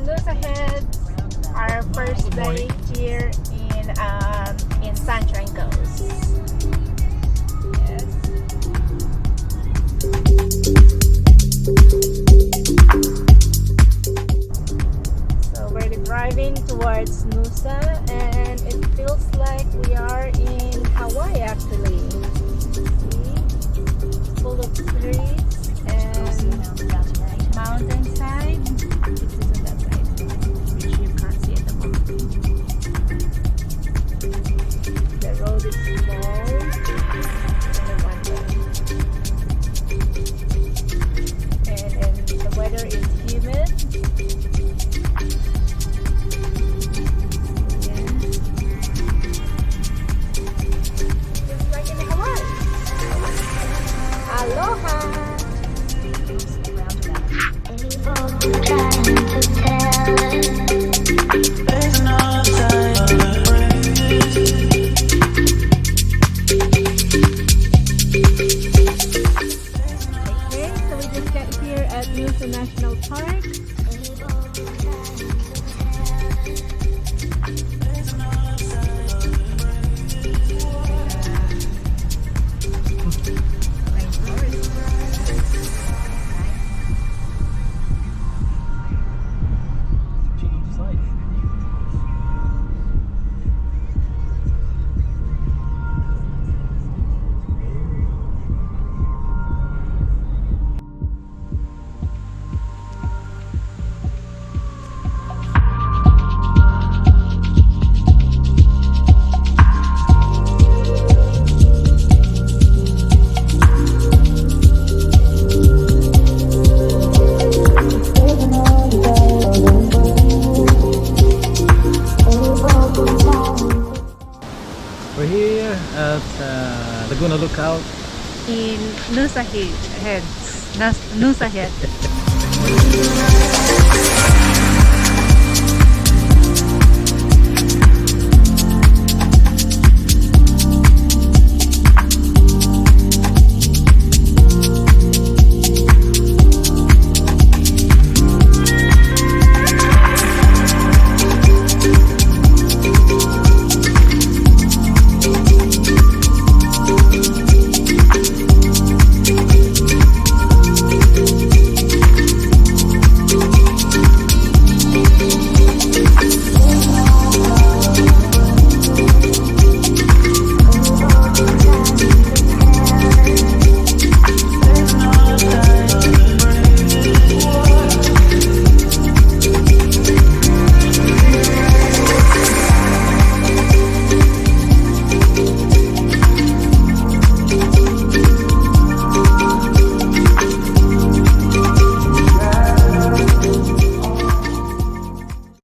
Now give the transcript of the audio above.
Noosa Head, our first day here in Sunshine Coast. Yes. So we're driving towards Noosa, and it feels like we are in Hawaii actually. See? Full of trees and mountainside. This is on that side, which you can't see at the moment. The road is small and one way. And the weather is humid. Yeah. Just like in Hawaii. Aloha! Noosa National Park. We're here at Laguna Lookout In Noosa Head. Noosa Head.